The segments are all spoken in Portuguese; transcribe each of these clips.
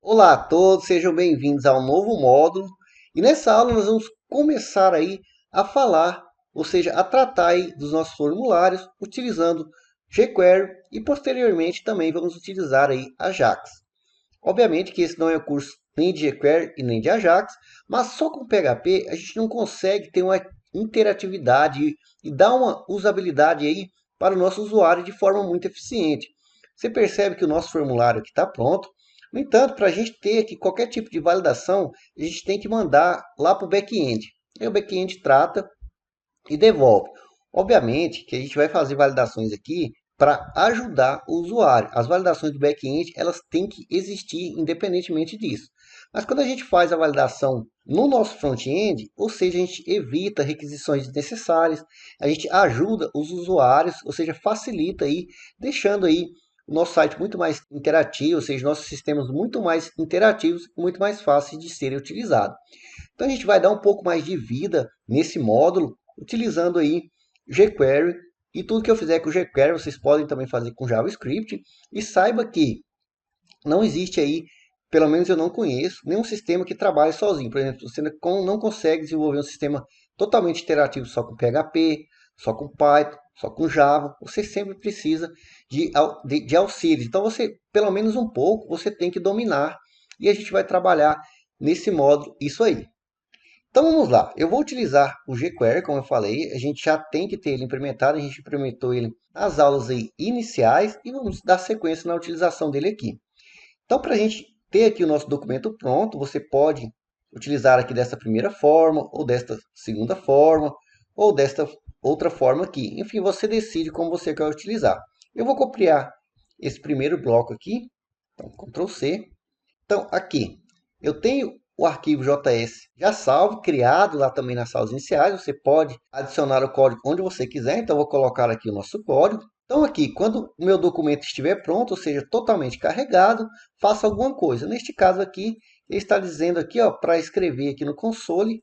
Olá a todos, sejam bem-vindos ao novo módulo. E nessa aula nós vamos começar aí a falar, ou seja, a tratar aí dos nossos formulários utilizando jQuery e posteriormente também vamos utilizar aí Ajax. Obviamente que esse não é o curso nem de jQuery e nem de Ajax, mas só com PHP a gente não consegue ter uma interatividade e dar uma usabilidade aí para o nosso usuário de forma muito eficiente. Você percebe que o nosso formulário aqui está pronto. No entanto, para a gente ter aqui qualquer tipo de validação, a gente tem que mandar lá para o back-end. Aí o back-end trata e devolve. Obviamente que a gente vai fazer validações aqui para ajudar o usuário. As validações do back-end elas têm que existir independentemente disso. Mas quando a gente faz a validação no nosso front-end, ou seja, a gente evita requisições desnecessárias, a gente ajuda os usuários, ou seja, facilita aí, deixando aí o nosso site muito mais interativo, ou seja, nossos sistemas muito mais interativos e muito mais fáceis de serem utilizados. Então a gente vai dar um pouco mais de vida nesse módulo, utilizando aí jQuery. E tudo que eu fizer com jQuery, vocês podem também fazer com JavaScript. E saiba que não existe aí, pelo menos eu não conheço, nenhum sistema que trabalhe sozinho. Por exemplo, você não consegue desenvolver um sistema totalmente interativo só com PHP, só com Python, só com Java. Você sempre precisa de auxílio. Então, você, pelo menos um pouco, você tem que dominar. E a gente vai trabalhar nesse módulo isso aí. Então vamos lá, eu vou utilizar o jQuery, como eu falei, a gente já tem que ter ele implementado, a gente implementou ele nas aulas aí iniciais e vamos dar sequência na utilização dele aqui. Então para a gente ter aqui o nosso documento pronto, você pode utilizar aqui dessa primeira forma, ou desta segunda forma, ou desta outra forma aqui. Enfim, você decide como você quer utilizar. Eu vou copiar esse primeiro bloco aqui, então Ctrl C. Então aqui, eu tenho o arquivo JS já salvo, criado lá também nas salas iniciais. Você pode adicionar o código onde você quiser. Então, eu vou colocar aqui o nosso código. Então, aqui, quando o meu documento estiver pronto, ou seja, totalmente carregado, faça alguma coisa. Neste caso aqui, ele está dizendo aqui, ó, para escrever aqui no console,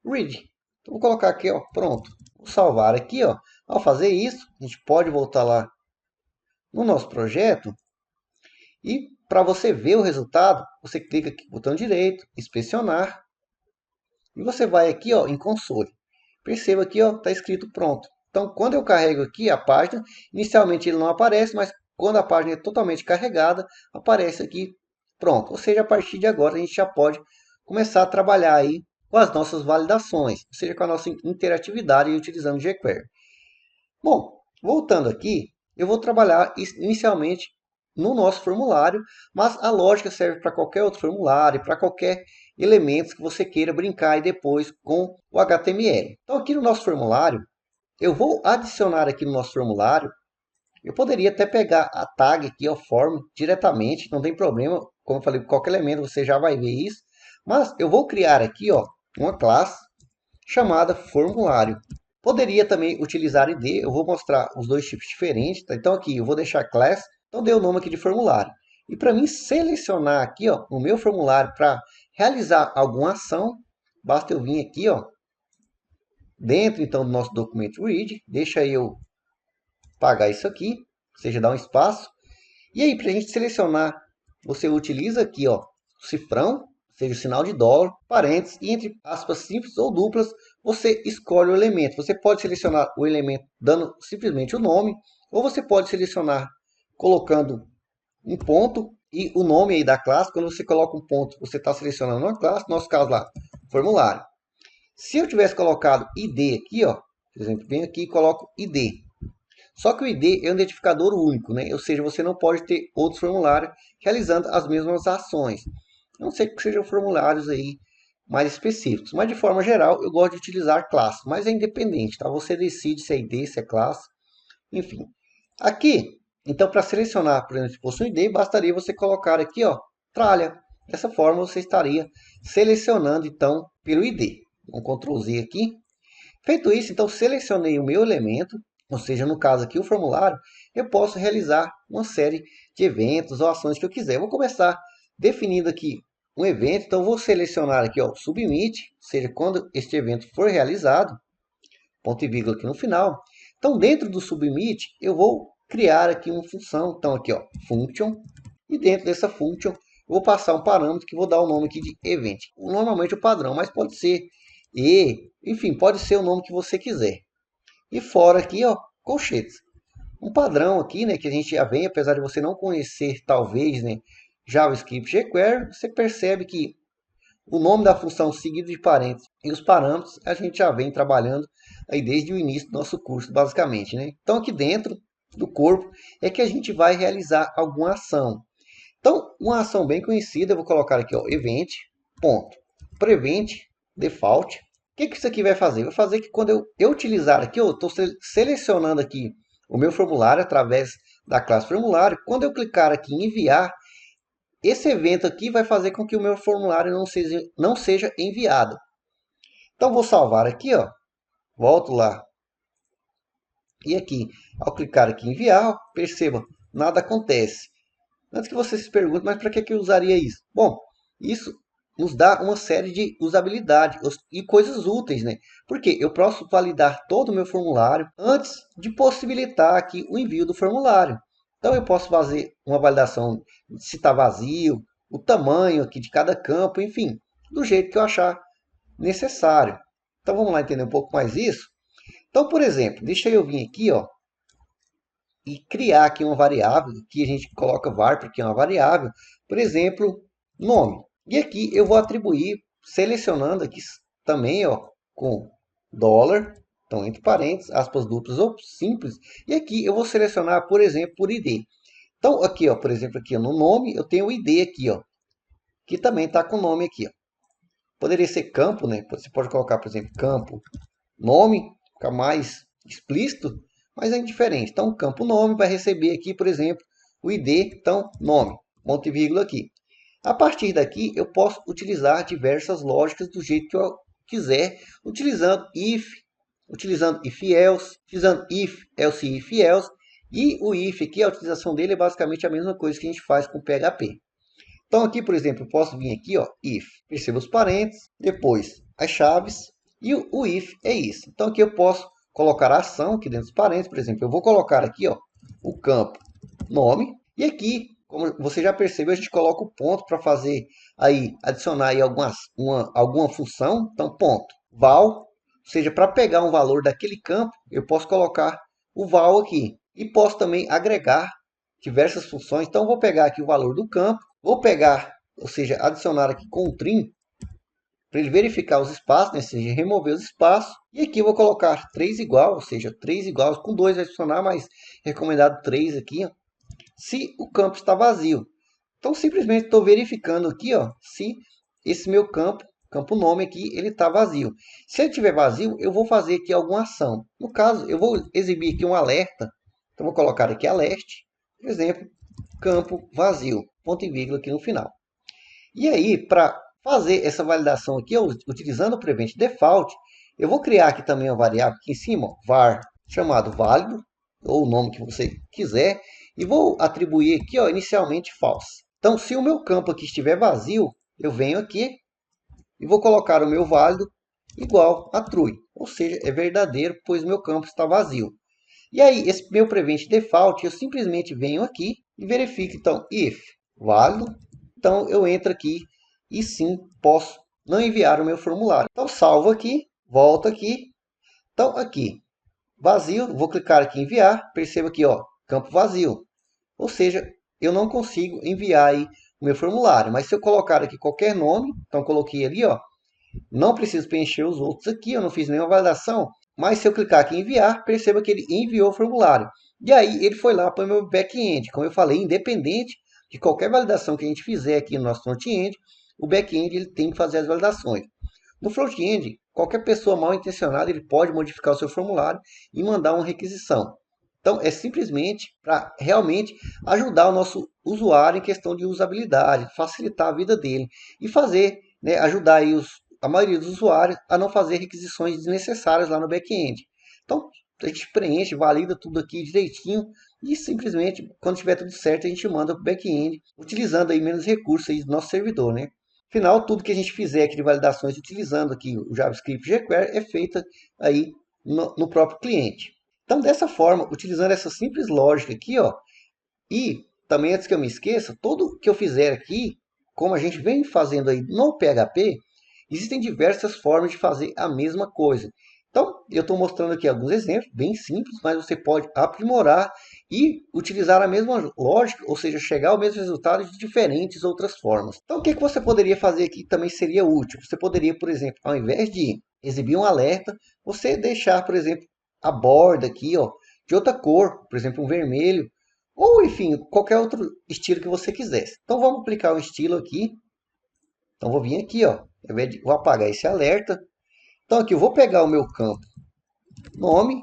read. Então, vou colocar aqui, ó, pronto. Vou salvar aqui, ó. Ao fazer isso, a gente pode voltar lá no nosso projeto e para você ver o resultado, você clica aqui no botão direito, inspecionar, e você vai aqui ó, em console. Perceba aqui, está escrito pronto. Então, quando eu carrego aqui a página, inicialmente ele não aparece, mas quando a página é totalmente carregada, aparece aqui pronto. Ou seja, a partir de agora a gente já pode começar a trabalhar aí com as nossas validações, ou seja, com a nossa interatividade utilizando o jQuery. Bom, voltando aqui, eu vou trabalhar inicialmente no nosso formulário, mas a lógica serve para qualquer outro formulário, para qualquer elemento que você queira brincar e depois com o HTML. Então aqui no nosso formulário, eu vou adicionar aqui no nosso formulário, eu poderia até pegar a tag aqui, o form, diretamente, não tem problema, como eu falei, qualquer elemento você já vai ver isso, mas eu vou criar aqui ó, uma classe chamada formulário. Poderia também utilizar ID, eu vou mostrar os dois tipos diferentes. Tá? Então aqui eu vou deixar class, então dei o nome aqui de formulário. E para mim selecionar aqui ó, o meu formulário para realizar alguma ação, basta eu vir aqui ó, dentro então do nosso documento read, deixa eu pagar isso aqui, ou seja, dar um espaço. E aí para a gente selecionar, você utiliza aqui ó, o cifrão, ou seja, o sinal de dólar, parênteses, e entre aspas simples ou duplas, você escolhe o elemento. Você pode selecionar o elemento dando simplesmente o nome, ou você pode selecionar colocando um ponto e o nome aí da classe. Quando você coloca um ponto, você está selecionando uma classe, no nosso caso lá, formulário. Se eu tivesse colocado ID aqui, ó, por exemplo, venho aqui e coloco ID. Só que o ID é um identificador único, né? Ou seja, você não pode ter outros formulários realizando as mesmas ações. A não sei que sejam formulários aí mais específicos. Mas de forma geral, eu gosto de utilizar classe. Mas é independente, tá? Você decide se é ID, se é classe, enfim. Aqui, então para selecionar, por exemplo, se fosse um ID, bastaria você colocar aqui, ó, tralha. Dessa forma você estaria selecionando então pelo ID. Um Ctrl Z aqui. Feito isso, então selecionei o meu elemento, ou seja, no caso aqui o formulário, eu posso realizar uma série de eventos ou ações que eu quiser. Eu vou começar definindo aqui um evento, então vou selecionar aqui ó, submit, ou seja, quando este evento for realizado, ponto e vírgula aqui no final. Então dentro do submit eu vou criar aqui uma função, então aqui ó, function, e dentro dessa function vou passar um parâmetro que vou dar o nome aqui de event. Normalmente o padrão, mas pode ser enfim, pode ser o nome que você quiser. E fora aqui, ó, colchetes. Um padrão aqui, né, que a gente já vem, apesar de você não conhecer, talvez, né, JavaScript jQuery, você percebe que o nome da função seguido de parênteses e os parâmetros a gente já vem trabalhando aí desde o início do nosso curso, basicamente, né? Então aqui dentro do corpo é que a gente vai realizar alguma ação. Então, uma ação bem conhecida, eu vou colocar aqui, ó, event, ponto, prevent, default. O que isso aqui vai fazer? Vai fazer que quando eu utilizar aqui, eu estou selecionando aqui o meu formulário através da classe formulário. Quando eu clicar aqui em enviar, esse evento aqui vai fazer com que o meu formulário não seja enviado. Então, vou salvar aqui, ó, volto lá. E aqui, ao clicar aqui em enviar, perceba, nada acontece. Antes que você se pergunte, mas para que eu usaria isso? Bom, isso nos dá uma série de usabilidade e coisas úteis, né? Porque eu posso validar todo o meu formulário antes de possibilitar aqui o envio do formulário. Então eu posso fazer uma validação se está vazio, o tamanho aqui de cada campo, enfim, do jeito que eu achar necessário. Então vamos lá entender um pouco mais isso. Então, por exemplo, deixa eu vir aqui, ó, e criar aqui uma variável, que a gente coloca var porque é uma variável, por exemplo, nome. E aqui eu vou atribuir, selecionando aqui também, ó, com dólar, então entre parênteses, aspas duplas ou simples, e aqui eu vou selecionar, por exemplo, por ID. Então aqui, ó, por exemplo, aqui no nome eu tenho o ID aqui, ó, que também está com o nome aqui, ó. Poderia ser campo, né? Você pode colocar, por exemplo, campo, nome, fica mais explícito, mas é indiferente. Então, o campo nome vai receber aqui, por exemplo, o ID, então, nome, ponto e vírgula aqui. A partir daqui, eu posso utilizar diversas lógicas do jeito que eu quiser, utilizando if else, utilizando if, else, if, else, e o if aqui, a utilização dele é basicamente a mesma coisa que a gente faz com PHP. Então aqui, por exemplo, eu posso vir aqui, ó, if, perceba os parênteses, depois as chaves, e o if é isso. Então aqui eu posso colocar a ação aqui dentro dos parênteses, por exemplo, eu vou colocar aqui, ó, o campo nome, e aqui, como você já percebeu, a gente coloca o ponto para fazer aí, adicionar aí alguma função, então ponto, val, ou seja, para pegar um valor daquele campo, eu posso colocar o val aqui, e posso também agregar diversas funções, então vou pegar aqui o valor do campo, vou pegar, ou seja, adicionar aqui com o trim, para ele verificar os espaços, né? Ou seja, remover os espaços. E aqui eu vou colocar 3 igual, ou seja, 3 igual, com 2 vai adicionar, mas recomendado 3 aqui, ó, se o campo está vazio. Então, simplesmente estou verificando aqui, ó, se esse meu campo nome aqui, ele está vazio. Se ele estiver vazio, eu vou fazer aqui alguma ação. No caso, eu vou exibir aqui um alerta. Então, vou colocar aqui alerte, por exemplo, campo vazio, ponto e vírgula aqui no final. E aí, para fazer essa validação aqui, utilizando o Prevent Default, eu vou criar aqui também uma variável aqui em cima, ó, var, chamado válido, ou o nome que você quiser, e vou atribuir aqui, ó, inicialmente false. Então, se o meu campo aqui estiver vazio, eu venho aqui e vou colocar o meu válido igual a true, ou seja, é verdadeiro, pois meu campo está vazio. E aí, esse meu Prevent Default, eu simplesmente venho aqui e verifico, então, if válido, então eu entro aqui e sim, posso não enviar o meu formulário. Então, salvo aqui, volto aqui. Então, aqui, vazio, vou clicar aqui em enviar, perceba aqui, ó, campo vazio. Ou seja, eu não consigo enviar aí o meu formulário, mas se eu colocar aqui qualquer nome, então coloquei ali, ó, não preciso preencher os outros aqui, eu não fiz nenhuma validação, mas se eu clicar aqui em enviar, perceba que ele enviou o formulário. E aí ele foi lá para o meu back-end. Como eu falei, independente de qualquer validação que a gente fizer aqui no nosso front-end, o back-end ele tem que fazer as validações. No front-end, qualquer pessoa mal intencionada ele pode modificar o seu formulário e mandar uma requisição. Então é simplesmente para realmente ajudar o nosso usuário em questão de usabilidade, facilitar a vida dele e fazer, né, ajudar aí a maioria dos usuários a não fazer requisições desnecessárias lá no back-end. Então, a gente preenche, valida tudo aqui direitinho e simplesmente, quando tiver tudo certo, a gente manda para o back-end, utilizando aí menos recursos aí do nosso servidor, né? Afinal, tudo que a gente fizer aqui de validações utilizando aqui o JavaScript jQuery é feita aí no próprio cliente. Então, dessa forma, utilizando essa simples lógica aqui, ó, e também antes que eu me esqueça, tudo que eu fizer aqui como a gente vem fazendo aí no PHP, existem diversas formas de fazer a mesma coisa. Então, eu estou mostrando aqui alguns exemplos, bem simples, mas você pode aprimorar e utilizar a mesma lógica, ou seja, chegar ao mesmo resultado de diferentes outras formas. Então, o que você poderia fazer aqui que também seria útil? Você poderia, por exemplo, ao invés de exibir um alerta, você deixar, por exemplo, a borda aqui, ó, de outra cor, por exemplo, um vermelho, ou enfim, qualquer outro estilo que você quisesse. Então, vamos aplicar o estilo aqui. Então, vou vir aqui, ó, vou apagar esse alerta. Então, aqui eu vou pegar o meu campo nome,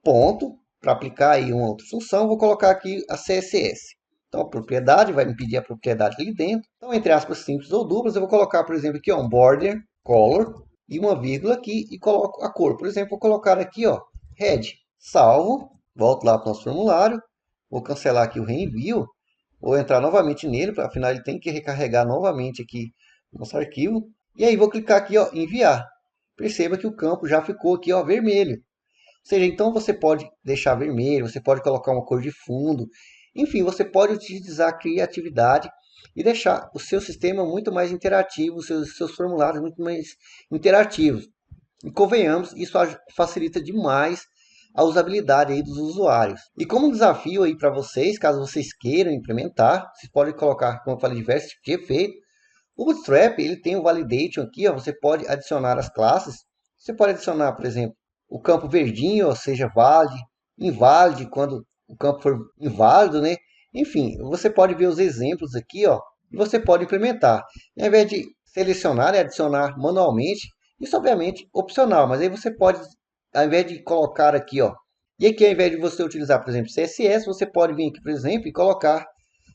ponto, para aplicar aí uma outra função, vou colocar aqui a CSS. Então, a propriedade vai me pedir a propriedade ali dentro. Então, entre aspas simples ou duplas, eu vou colocar, por exemplo, aqui ó, um border, color, e uma vírgula aqui, e coloco a cor. Por exemplo, vou colocar aqui, ó, red. Salvo, volto lá para o nosso formulário, vou cancelar aqui o reenvio, vou entrar novamente nele, para afinal ele tem que recarregar novamente aqui o nosso arquivo. E aí vou clicar aqui, ó, enviar. Perceba que o campo já ficou aqui, ó, vermelho. Ou seja, então você pode deixar vermelho, você pode colocar uma cor de fundo. Enfim, você pode utilizar a criatividade e deixar o seu sistema muito mais interativo, os seus formulários muito mais interativos. E convenhamos, isso facilita demais a usabilidade aí dos usuários. E como desafio aí para vocês, caso vocês queiram implementar, vocês podem colocar, como eu falei, diversos tipos de efeito. O Bootstrap, ele tem o Validation aqui, ó, você pode adicionar as classes. Você pode adicionar, por exemplo, o campo verdinho, ou seja, válido, inválido, quando o campo for inválido, né? Enfim, você pode ver os exemplos aqui, ó, e você pode implementar. Ao invés de selecionar e adicionar manualmente, isso obviamente opcional, mas aí você pode, ao invés de colocar aqui, ó, e aqui ao invés de você utilizar, por exemplo, CSS, você pode vir aqui, por exemplo, e colocar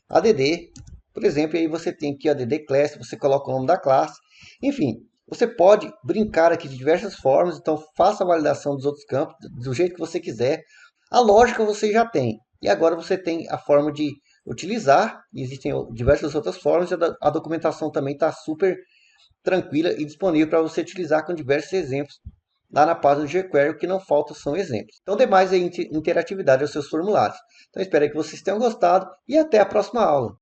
ADD, por exemplo, aí você tem aqui a ADD Class, você coloca o nome da classe, enfim, você pode brincar aqui de diversas formas, então faça a validação dos outros campos do jeito que você quiser. A lógica você já tem, e agora você tem a forma de utilizar, existem diversas outras formas, e a documentação também está super tranquila e disponível para você utilizar com diversos exemplos lá na página do jQuery. O que não falta são exemplos. Então, demais aí interatividade aos seus formulários. Então, espero que vocês tenham gostado e até a próxima aula.